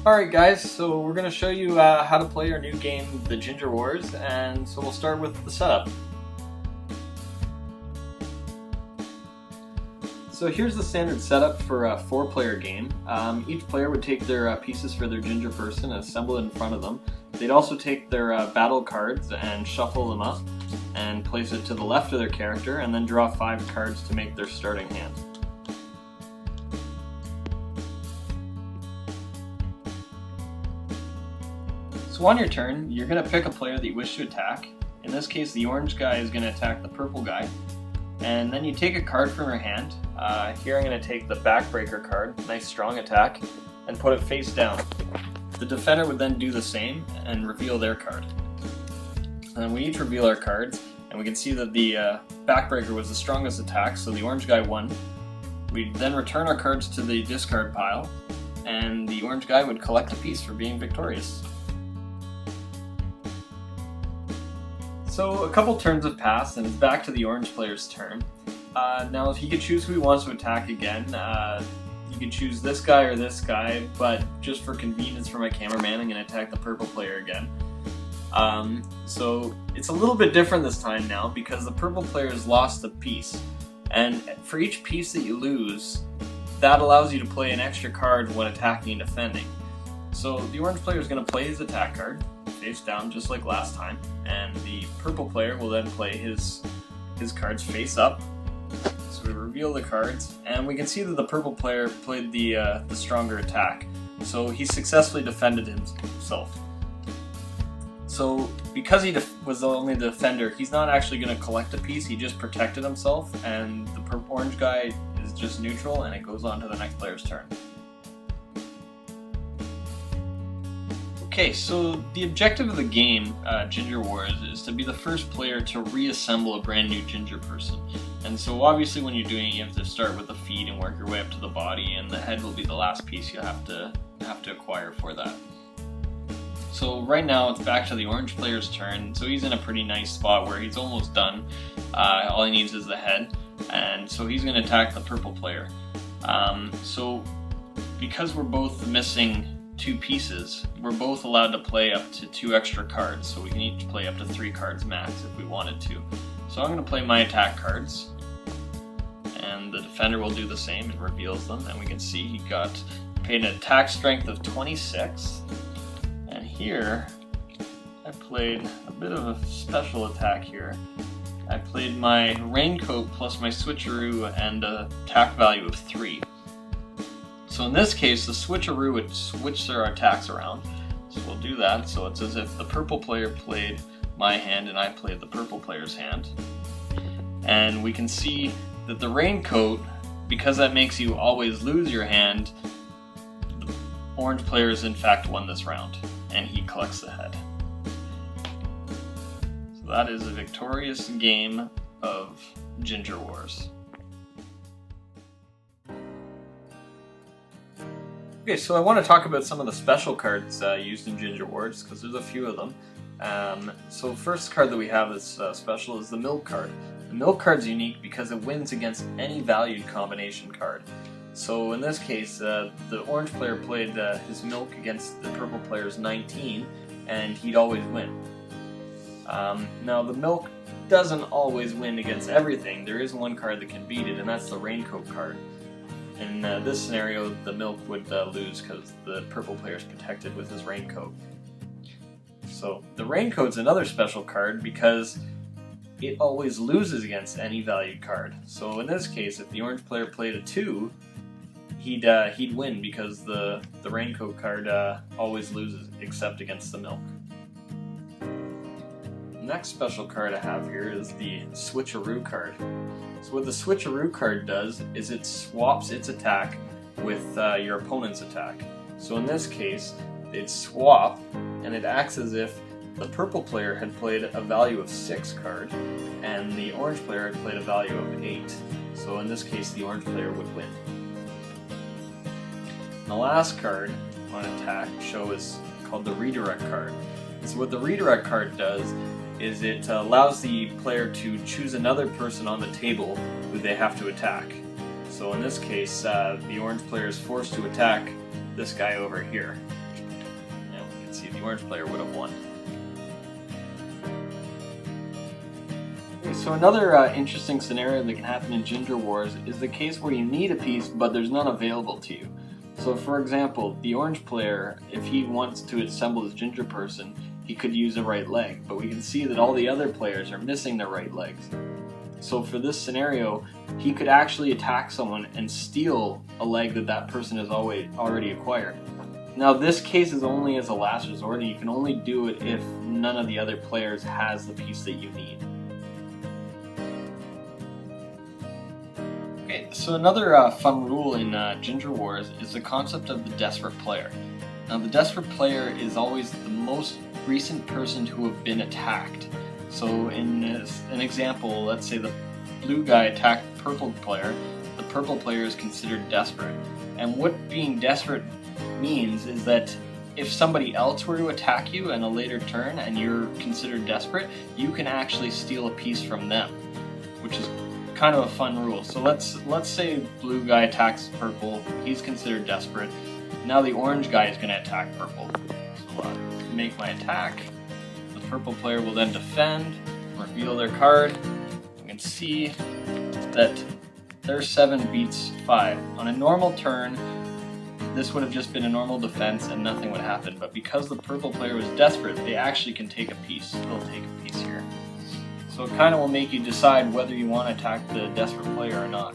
Alright guys, so we're going to show you how to play our new game, The Ginger Wars, and so we'll start with the setup. So here's the standard setup for a 4-player game. Each player would take their pieces for their ginger person and assemble it in front of them. They'd also take their battle cards and shuffle them up and place it to the left of their character, and then draw 5 cards to make their starting hand. So on your turn, you're going to pick a player that you wish to attack. In this case, the orange guy is going to attack the purple guy. And then you take a card from your hand. Here I'm going to take the Backbreaker card, nice strong attack, and put it face down. The defender would then do the same and reveal their card. And we each reveal our cards, and we can see that the Backbreaker was the strongest attack, so the orange guy won. We then return our cards to the discard pile, and the orange guy would collect a piece for being victorious. So a couple turns have passed, and it's back to the orange player's turn. Now he could choose who he wants to attack again. You can choose this guy or this guy, but just for convenience for my cameraman, I'm going to attack the purple player again. So it's a little bit different this time now, because the purple player has lost a piece. And for each piece that you lose, that allows you to play an extra card when attacking and defending. So the orange player is going to play his attack card, face down just like last time, and the purple player will then play his cards face up. So we reveal the cards, and we can see that the purple player played the stronger attack, so he successfully defended himself. So because he was the only defender, he's not actually going to collect a piece, he just protected himself, and the orange guy is just neutral, and it goes on to the next player's turn. Okay, so the objective of the game, Ginger Wars, is to be the first player to reassemble a brand new ginger person. And so obviously when you're doing it, you have to start with the feet and work your way up to the body, and the head will be the last piece you have to acquire for that. So right now it's back to the orange player's turn, so he's in a pretty nice spot where he's almost done. All he needs is the head, and so he's going to attack the purple player. So because we're both missing 2 pieces, we're both allowed to play up to 2 extra cards, so we can each play up to 3 cards max if we wanted to. So I'm going to play my attack cards, and the defender will do the same and reveals them, and we can see he paid an attack strength of 26, and here I played a bit of a special attack here. I played my raincoat plus my switcheroo and an attack value of 3. So in this case, the switcheroo would switch their attacks around. So we'll do that. So it's as if the purple player played my hand and I played the purple player's hand. And we can see that the raincoat, because that makes you always lose your hand, the orange player has in fact won this round, and he collects the head. So that is a victorious game of Ginger Wars. Okay, so I want to talk about some of the special cards used in Ginger Wars, because there's a few of them. So first card that we have that's special is the milk card. The milk card's unique because it wins against any valued combination card. So in this case, the orange player played his milk against the purple player's 19, and he'd always win. Now the milk doesn't always win against everything. There is one card that can beat it, and that's the raincoat card. In this scenario, the milk would lose because the purple player is protected with his raincoat. So the raincoat's another special card because it always loses against any valued card. So in this case, if the orange player played a 2, he'd win because the raincoat card always loses except against the milk. The next special card I have here is the switcheroo card. So what the switcheroo card does is it swaps its attack with your opponent's attack. So in this case, they'd swap, and it acts as if the purple player had played a value of 6 card, and the orange player had played a value of 8. So in this case, the orange player would win. And the last card on attack show is called the redirect card. So what the redirect card does is it allows the player to choose another person on the table who they have to attack. So in this case, the orange player is forced to attack this guy over here. orange player would have won. So another interesting scenario that can happen in Ginger Wars is the case where you need a piece but there's none available to you. So for example, the orange player, if he wants to assemble his ginger person, he could use a right leg, but we can see that all the other players are missing their right legs. So for this scenario, he could actually attack someone and steal a leg that that person has already acquired. Now this case is only as a last resort, and you can only do it if none of the other players has the piece that you need. Okay, so another fun rule in Ginger Wars is the concept of the desperate player. Now the desperate player is always the most recent person to have been attacked. So in an example, let's say the blue guy attacked the purple player is considered desperate. And what being desperate means is that if somebody else were to attack you in a later turn and you're considered desperate, you can actually steal a piece from them, which is kind of a fun rule. So let's say blue guy attacks purple, he's considered desperate. Now the orange guy is going to attack purple. So make my attack. The purple player will then defend, reveal their card. You can see that their 7 beats 5. On a normal turn, this would have just been a normal defense and nothing would happen, but because the purple player was desperate, they actually can take a piece. They'll take a piece here. So it kind of will make you decide whether you want to attack the desperate player or not.